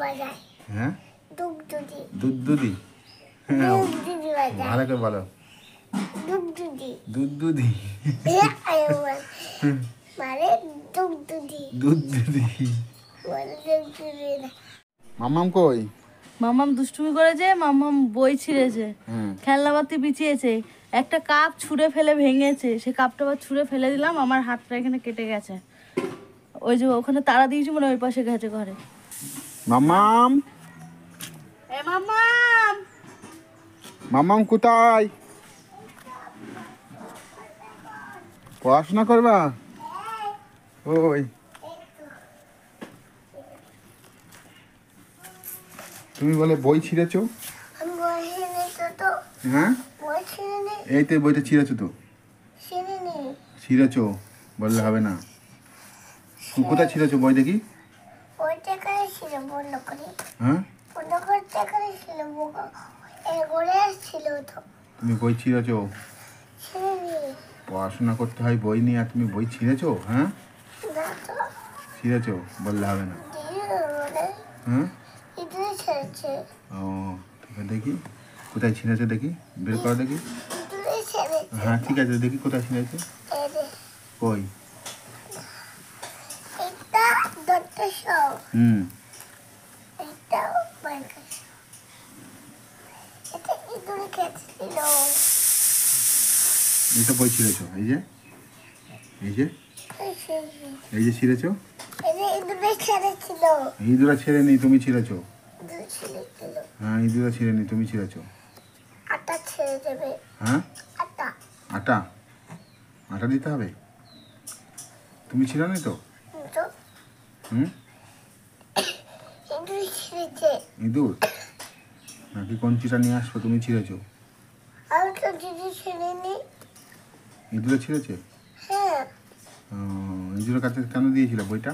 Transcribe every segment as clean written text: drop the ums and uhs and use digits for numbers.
বাজায়। হ্যাঁ দুগদুগি। দুধদুধি দুগদুগি বাজায়। ভালো করে বলো। দুগদুগি। দুধদুধি মানে দুগদুগি। দুধদুধি। মানে দুগদুগি না। মাম্মাম কই? মাম্মাম দুষ্টুমি করেছে, মাম্মাম বই ছিঁড়েছে, হুম খেলনা বাতি বিছিয়েছে, একটা কাপ ছুঁড়ে ফেলে ভেঙেছে, সে কাপটা আবার ছুঁড়ে ফেলে দিলাম, আমার হাতটা এখানে কেটে গেছে। ওই যে ওখানে তাড়া দিয়েছি মনে হয়, ওই পাশে গেছে ঘরে। মাম্মাম এ মাম্মাম, মাম্মাম কোথায়? পড়াশোনা করবা? ওই তুমি বলে বই ছিঁড়েছো? আমি বই ছিঁড়েছি তো। হ্যাঁ বই ছিঁড়েনি। এই তো বইটা ছিঁড়েছো তো। ছিঁড়েনি। ছিঁড়েছো বললে হবে না। কোথায় ছিঁড়েছো বই দেখি? বইটা কারে ছিল বন্ধ করে। হ্যাঁ বন্ধ করতে কারে ছিল এগোরে ছিল তো। তুমি বই ছিঁড়েছো? ছিঁড়েনি। পড়াশোনা করতে হয় বই নিয়ে, আর তুমি বই ছিঁড়েছো? হ্যাঁ না তো। ছিঁড়েছো বললে হবে না। দিয়ে বলে হ্যাঁ ইঁদুরে ছেড়েছে। ও ঠিক আছে, দেখি কোথায় ছিঁড়েছে, দেখি বের করো দেখি। ইঁদুরে ছেড়েছে। হ্যাঁ ঠিক আছে, দেখি কোথায় ছিঁড়েছে। এই যে কই? এটা দত্ত সব। এটা বাইকার। এটা ইঁদুরে খেয়েছিল। এই তো বই ছিঁড়েছো, এই যে এই যে এই যে ছিঁড়েছো। এই যে ইঁদুরে ছেড়েছিল। ইঁদুরা ছেড়ে নি, তুমি ছিঁড়েছো। ইঁদুরে ছেড়েছিল। হ্যাঁ ইঁদুরা ছিঁড়ে নি, তুমি ছিঁড়েছো। আটা ছেড়ে দেবে। হ্যাঁ আটা। আটা, আটা দিতে হবে। তুমি ছিঁড়ো নি তো? তো হুম ইঁদুরে ছেড়েছে। ইঁদুর নাকি কঞ্চিটা নিয়ে আসবো, তুমি ছিঁড়েছো। আমি তো দিদি ছেড়েনি। ইঁদুরে ছিঁড়েছে? হ্যাঁ। ইঁদুরের কাছে কেন দিয়েছিল বইটা?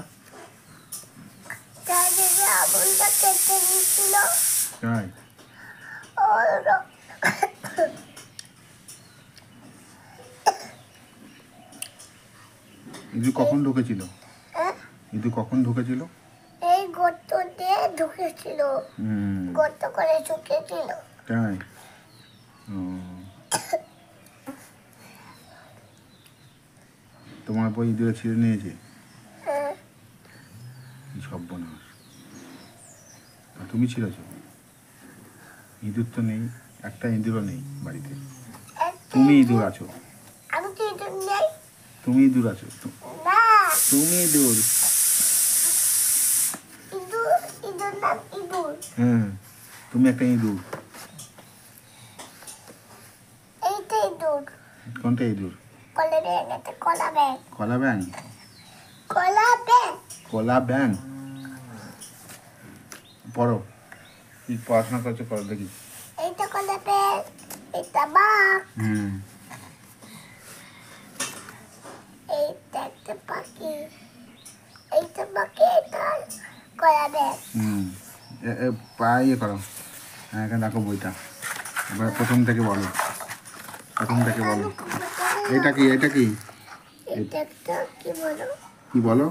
তাই দিদি আবুলটা কেটে দিয়েছিল। তাই? ওর ইঁদুর কখন ঢুকেছিল? হ্যাঁ? ইঁদুর কখন ঢুকেছিল? এই গর্ত দিয়ে ঢুকেছিল। গর্ত করে ঢুকেছিল। তাই? তোমার বই ইঁদুরে ছিঁড়ে নিয়েছে? হ্যাঁ। কি সর্বনাশ! আর তুমি ছিঁড়েছো? ইঁদুর তো নেই, একটা ইঁদুরও নেই বাড়িতে। তুমি ইঁদুর আছো। আমি তো ইঁদুর নেই। তুমি ইঁদুর আছো। না। তুমি ইঁদুর। ইঁদুর ইঁদুর নাম ইঁদুর। হ্যাঁ তুমি একটা ইঁদুর। এইটা ইঁদুর। কোনটা ইঁদুর? কলা ব্যাং, এটা কলা ব্যাং। কলা ব্যাং? কলা ব্যাং। কলা ব্যাং পড়ো, কি পড়াশোনা করছো করো দেখি। এইটা কলা ব্যাং, এটা বাঘ। এইটা একটা পাখি। এইটা পাখি, এটা কলা ব্যাং। পায়ে ইয়ে করো। হ্যাঁ এখানে দেখো বইটা, এবার প্রথম থেকে বলো, প্রথম থেকে বলো। এটা কি, এটা কি? এটা একটা কি বলো? কি বলো?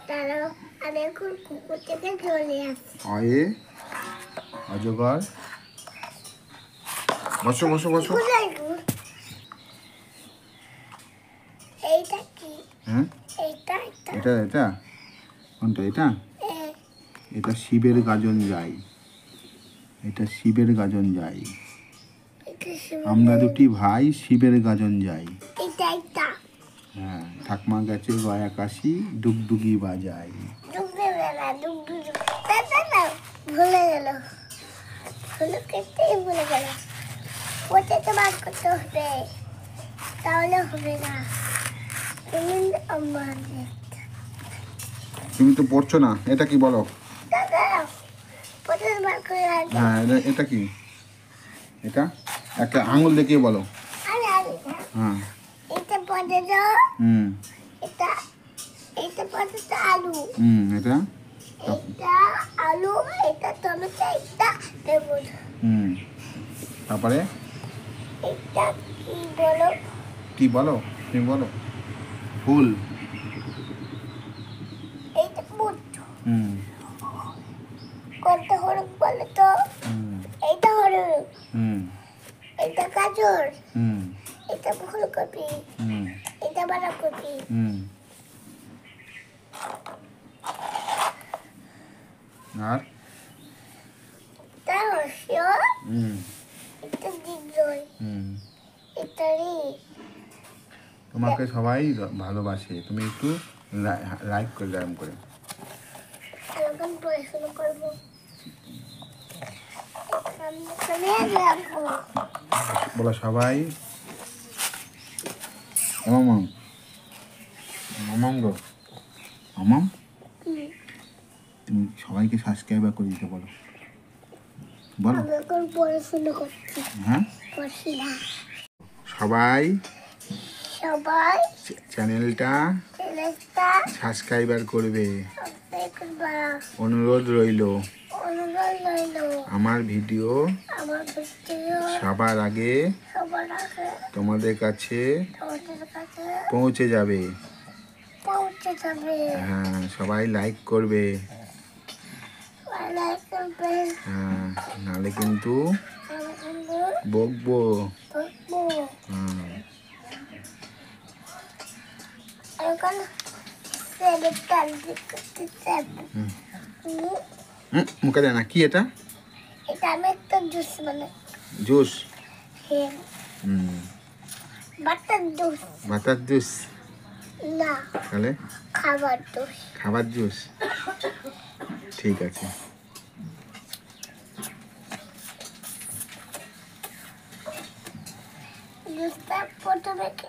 দাঁড়াও, আমি এখন কুকুর থেকে চলে আসছি। অয়ে অজগর। বসো বসো বসো। কোথায় গো? এইটা কি? হ্যাঁ এইটা এটা। এটা এটা কোনটা? এটা এটা শিবের গাজন যাই, এটা শিবের গাজন যাই। এটা শিব- আমরা দুটি ভাই শিবের গাজন যাই। এইটা এটা। হ্যাঁ ঠাকমা গেছে গয়া কাশি, ডুগডুগি বাজাই। ডুব দেবে না, ডুব ডুব ডুব। না, না, না, ভুলে গেল। ভুলে কেটেই ভুলে গেল। ওটা তো বার করতে হবে, তাহলে হবে না। তুমি আমার তুমি তো পড়ছো না, এটা কি বলো? দাদা ওটা বার করে রাখবে। হ্যাঁ এটা কি? এটা একটা আঙুল দেখিয়ে বলো। আরে আরে, হ্যাঁ এটা পদে দাও। এটা এটা পদে তো আলু। এটা এটা আলু, এটা টমেটো, এটা লেবু। তারপরে এটা কি বলো? কি বলো, তুমি বলো। ফুল। এইটা বুট। হলুদ বলে তো হুম এইটা হলুদ, হুম এটা গাজর, হুম এটা ফুলকপি, হুম এটা বাঁধাকপি, হুম আর এটা হর্ষ, হুম এটা দীর্ঘই, হুম এটা রি। তোমাকে সবাই ভালোবাসে, তুমি একটু লাইক করে দাম করে। এখন পড়াশোনা করবো, আমি রাখবো। বলো সবাই মামাম মামাম গো মামাম, তুমি সবাইকে সাবস্ক্রাইবার করে দিতে বলো, বলো। আমি এখন পড়াশোনা করছি, হ্যাঁ করছি না। সবাই সবাই চ্যানেলটা ছেলেটা সাবস্ক্রাইবার করবে, দেখবা, অনুরোধ রইলো। অনুরোধ রইল। আমার ভিডিও আমার ভিডিও সবার আগে সবার আগে তোমাদের কাছে তোমাদের কাছে পৌঁছে যাবে। পৌঁছে যাবে। হ্যাঁ সবাই লাইক করবে, লাইক করবে, হ্যাঁ নাহলে কিন্তু আমি কিন্তু বকবো। দেখবো। হ্যাঁ এখন ছেলেটা করতে চাইবো। মুখে দেয় না, কি এটা? এটা আমি একটা জুস বানাই, জুস? হ্যাঁ, বাটার জুস ভাতার জুস? না, তাহলে খাবার জুস। খাবার জুস, ঠিক আছে। জুসটা প্রথমে